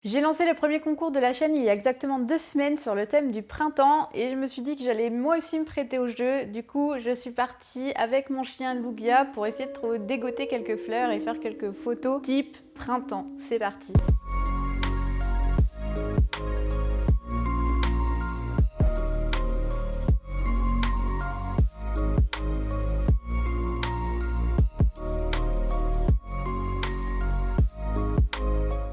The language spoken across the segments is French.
J'ai lancé le premier concours de la chaîne il y a exactement 2 semaines sur le thème du printemps et je me suis dit que j'allais moi aussi me prêter au jeu. Du coup, je suis partie avec mon chien Lugia pour essayer de dégoter quelques fleurs et faire quelques photos type printemps. C'est parti!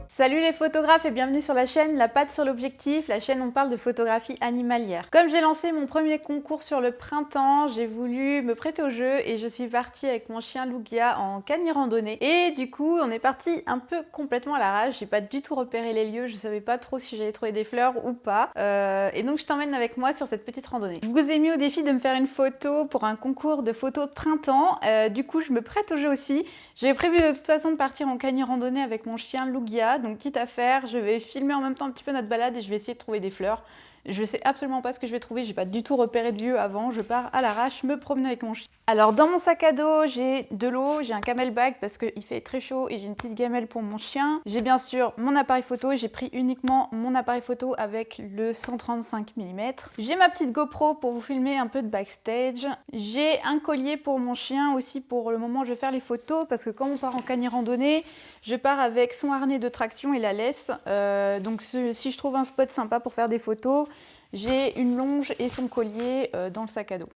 Salut les photographes et bienvenue sur la chaîne La Patte sur l'objectif, la chaîne où on parle de photographie animalière. Comme j'ai lancé mon premier concours sur le printemps, j'ai voulu me prêter au jeu et je suis partie avec mon chien Lugia en cani randonnée. Et du coup, on est parti un peu complètement à l'arrache, j'ai pas du tout repéré les lieux, je savais pas trop si j'allais trouver des fleurs ou pas. Et donc je t'emmène avec moi sur cette petite randonnée. Je vous ai mis au défi de me faire une photo pour un concours de photos de printemps. Du coup, je me prête au jeu aussi. J'ai prévu de toute façon de partir en cani randonnée avec mon chien Lugia. Donc quitte à faire, je vais filmer en même temps un petit peu notre balade et je vais essayer de trouver des fleurs. Je sais absolument pas ce que je vais trouver, j'ai pas du tout repéré de lieu avant, je pars à l'arrache me promener avec mon chien. Alors dans mon sac à dos, j'ai de l'eau, j'ai un camelback parce qu'il fait très chaud et j'ai une petite gamelle pour mon chien. J'ai bien sûr mon appareil photo, j'ai pris uniquement mon appareil photo avec le 135 mm. J'ai ma petite GoPro pour vous filmer un peu de backstage. J'ai un collier pour mon chien aussi pour le moment où je vais faire les photos parce que quand on part en cani randonnée, je pars avec son harnais de traction et la laisse. Donc si je trouve un spot sympa pour faire des photos, j'ai une longe et son collier dans le sac à dos.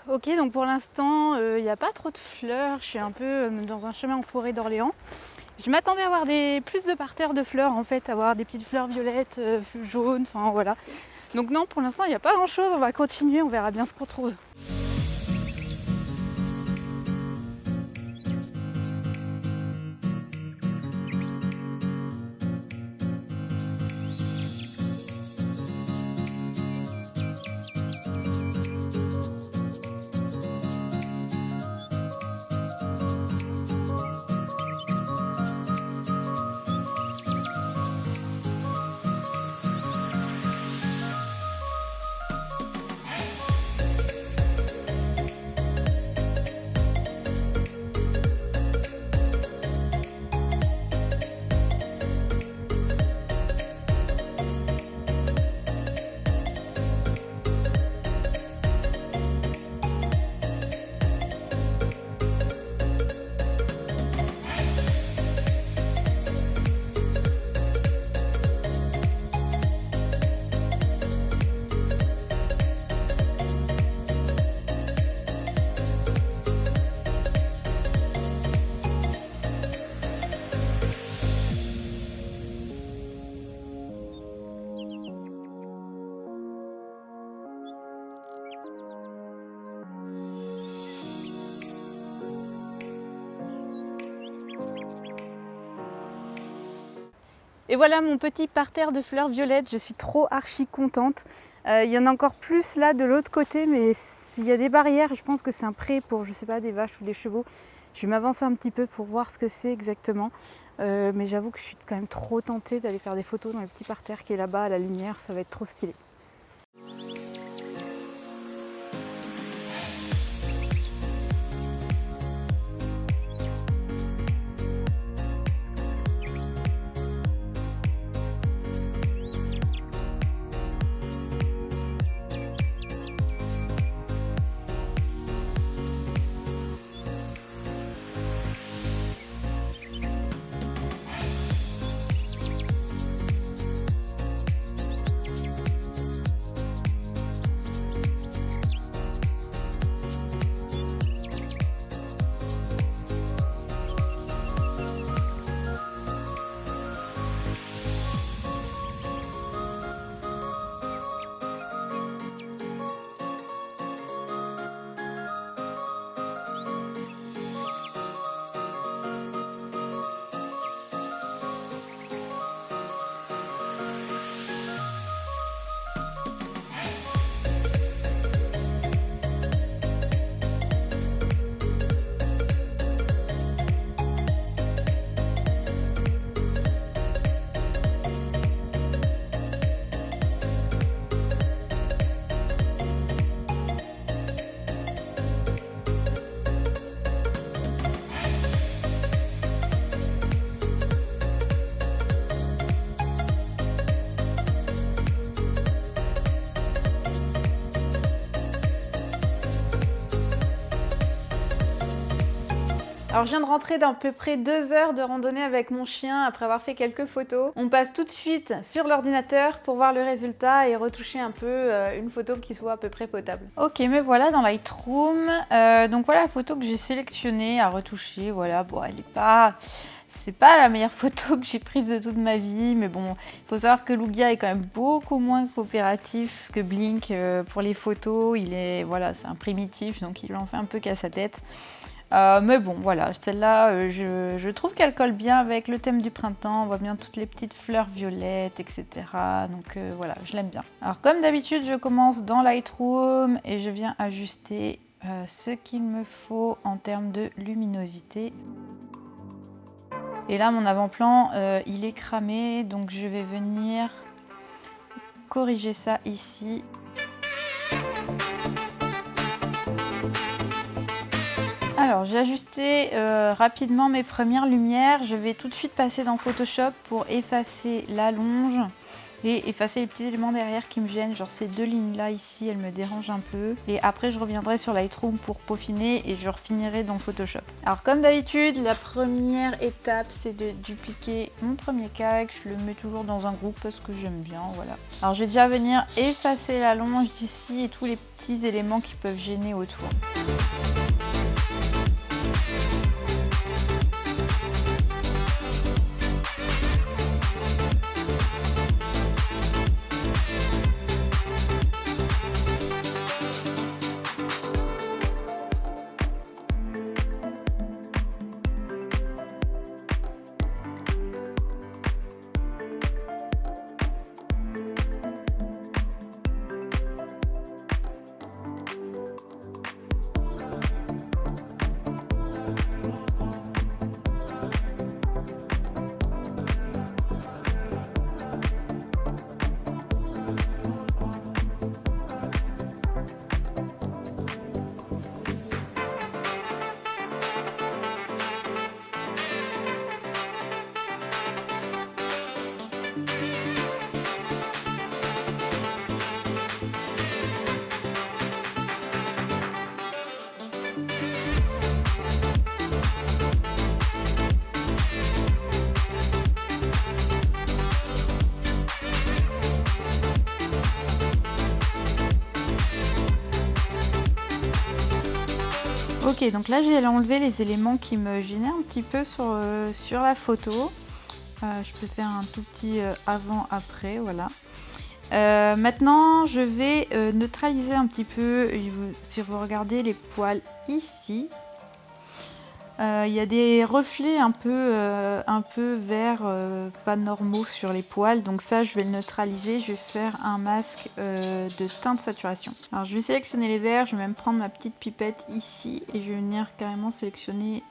Ok, donc pour l'instant, il n'y a pas trop de fleurs. Je suis un peu dans un chemin en forêt d'Orléans. Je m'attendais à avoir plus de parterres de fleurs, en fait, avoir des petites fleurs violettes, jaunes, enfin voilà. Donc non, pour l'instant, il n'y a pas grand-chose. On va continuer, on verra bien ce qu'on trouve. Et voilà mon petit parterre de fleurs violettes, je suis trop archi contente. Il y en a encore plus là de l'autre côté, mais s'il y a des barrières, je pense que c'est un pré pour, je sais pas, des vaches ou des chevaux. Je vais m'avancer un petit peu pour voir ce que c'est exactement. Mais j'avoue que je suis quand même trop tentée d'aller faire des photos dans le petit parterre qui est là-bas à la lumière, ça va être trop stylé. Alors je viens de rentrer d'à peu près 2 heures de randonnée avec mon chien après avoir fait quelques photos. On passe tout de suite sur l'ordinateur pour voir le résultat et retoucher un peu une photo qui soit à peu près potable. Ok, me voilà dans Lightroom. Donc voilà la photo que j'ai sélectionnée à retoucher. Voilà, bon, elle est pas... C'est pas la meilleure photo que j'ai prise de toute ma vie, mais bon, il faut savoir que Lugia est quand même beaucoup moins coopératif que Blink pour les photos. Il est, voilà, c'est un primitif, donc il en fait un peu qu'à sa tête. Mais bon, voilà, celle-là, je trouve qu'elle colle bien avec le thème du printemps. On voit bien toutes les petites fleurs violettes, etc. Donc voilà, je l'aime bien. Alors comme d'habitude, je commence dans Lightroom et je viens ajuster ce qu'il me faut en termes de luminosité. Et là, mon avant-plan, il est cramé, donc je vais venir corriger ça ici. Alors, j'ai ajusté rapidement mes premières lumières. Je vais tout de suite passer dans Photoshop pour effacer l'allonge et effacer les petits éléments derrière qui me gênent. Genre ces deux lignes-là ici, elles me dérangent un peu. Et après, je reviendrai sur Lightroom pour peaufiner et je refinirai dans Photoshop. Alors, comme d'habitude, la première étape, c'est de dupliquer mon premier calque. Je le mets toujours dans un groupe parce que j'aime bien, voilà. Alors, je vais déjà venir effacer l'allonge d'ici et tous les petits éléments qui peuvent gêner autour. Ok, donc là j'ai enlevé les éléments qui me gênaient un petit peu sur la photo. Je peux faire un tout petit avant-après, voilà. Maintenant, je vais neutraliser un petit peu, si vous regardez les poils ici, il y a des reflets un peu verts, pas normaux sur les poils, donc ça je vais le neutraliser, je vais faire un masque de teinte saturation. Alors je vais sélectionner les verts, je vais même prendre ma petite pipette ici et je vais venir carrément sélectionner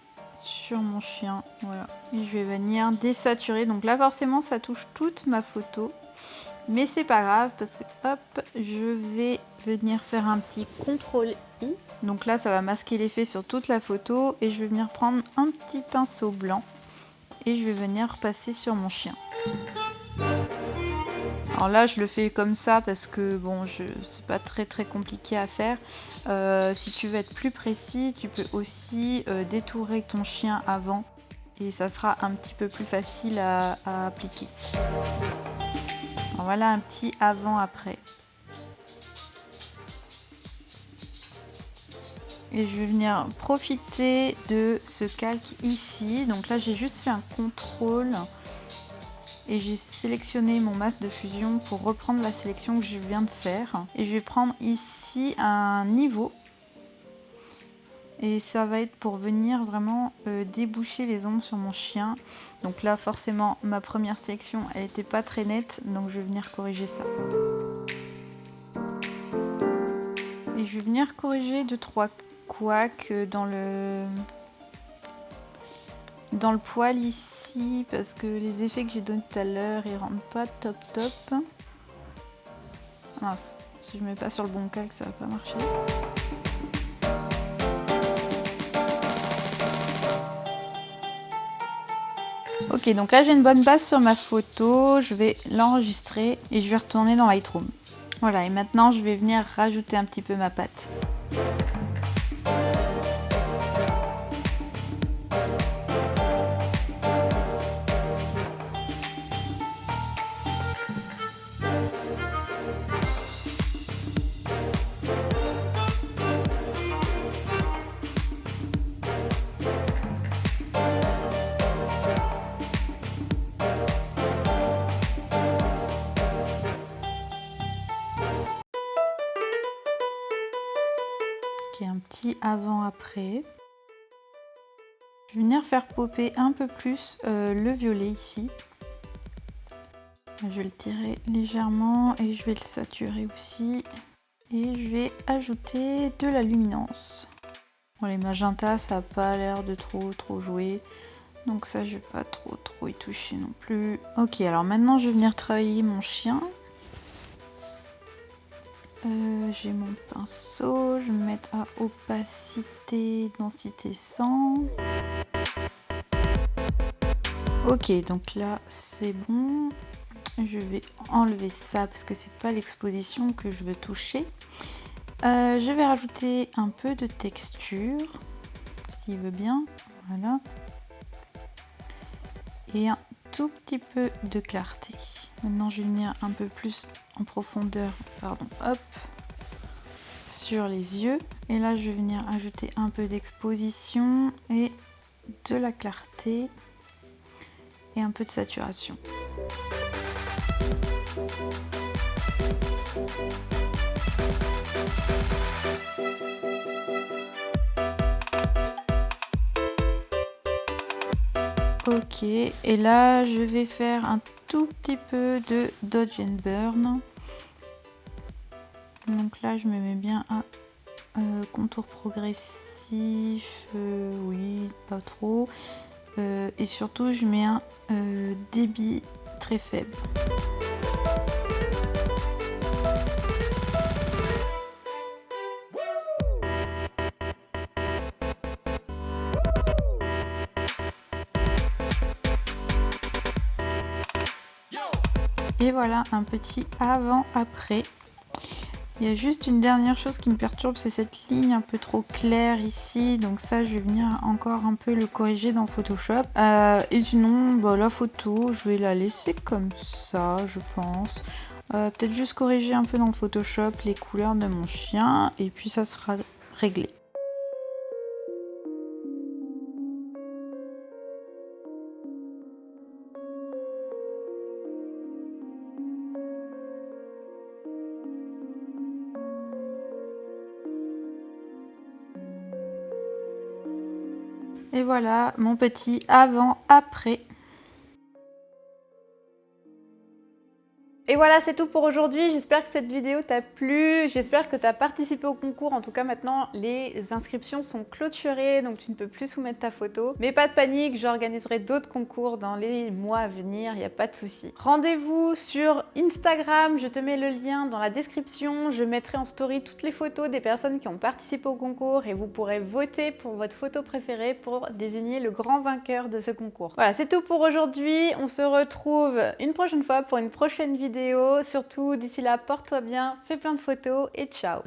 sur mon chien, voilà. Et je vais venir désaturer, donc là forcément ça touche toute ma photo. Mais c'est pas grave parce que hop, je vais venir faire un petit CTRL-I. Donc là, ça va masquer l'effet sur toute la photo et je vais venir prendre un petit pinceau blanc et je vais venir repasser sur mon chien. Alors là, je le fais comme ça parce que bon, c'est pas très compliqué à faire. Si tu veux être plus précis, tu peux aussi détourer ton chien avant et ça sera un petit peu plus facile à appliquer. Alors voilà un petit avant-après. Et je vais venir profiter de ce calque ici. Donc là, j'ai juste fait un contrôle et j'ai sélectionné mon masque de fusion pour reprendre la sélection que je viens de faire. Et je vais prendre ici un niveau. Et ça va être pour venir vraiment déboucher les ombres sur mon chien. Donc là, forcément, ma première sélection, elle n'était pas très nette. Donc je vais venir corriger ça. Et je vais venir corriger 2-3 couacs dans le poil ici. Parce que les effets que j'ai donnés tout à l'heure, ils rendent pas top. Mince, si je ne mets pas sur le bon calque, ça va pas marcher. Ok, donc là j'ai une bonne base sur ma photo, je vais l'enregistrer et je vais retourner dans Lightroom. Voilà, et maintenant je vais venir rajouter un petit peu ma pâte. petit avant-après. Je vais venir faire popper un peu plus le violet ici. Je vais le tirer légèrement et je vais le saturer aussi. Et je vais ajouter de la luminance. Bon, les magentas, ça n'a pas l'air de trop jouer. Donc ça, je vais pas trop y toucher non plus. Ok, alors maintenant, je vais venir travailler mon chien. J'ai mon pinceau, je vais me mettre à opacité, densité 100. Ok, donc là, c'est bon. Je vais enlever ça parce que c'est pas l'exposition que je veux toucher. Je vais rajouter un peu de texture, s'il veut bien. Voilà. Et un tout petit peu de clarté. Maintenant, je vais venir un peu plus en profondeur, pardon, hop, sur les yeux. Et là, je vais venir ajouter un peu d'exposition et de la clarté et un peu de saturation. Ok, et là je vais faire un tout petit peu de Dodge and Burn. Donc là je me mets bien un contour progressif, oui, pas trop. Et surtout je mets un débit très faible. Et voilà un petit avant-après. Il y a juste une dernière chose qui me perturbe, c'est cette ligne un peu trop claire ici. Donc ça, je vais venir encore un peu le corriger dans Photoshop. Et sinon, bah, la photo, je vais la laisser comme ça, je pense. Peut-être juste corriger un peu dans Photoshop les couleurs de mon chien. Et puis ça sera réglé. Et voilà mon petit avant-après. Et voilà, c'est tout pour aujourd'hui. J'espère que cette vidéo t'a plu. J'espère que tu as participé au concours. En tout cas, maintenant, les inscriptions sont clôturées, donc tu ne peux plus soumettre ta photo. Mais pas de panique, j'organiserai d'autres concours dans les mois à venir, il n'y a pas de souci. Rendez-vous sur Instagram, je te mets le lien dans la description. Je mettrai en story toutes les photos des personnes qui ont participé au concours et vous pourrez voter pour votre photo préférée pour désigner le grand vainqueur de ce concours. Voilà, c'est tout pour aujourd'hui. On se retrouve une prochaine fois pour une prochaine vidéo. Surtout, d'ici là, porte-toi bien, fais plein de photos et ciao!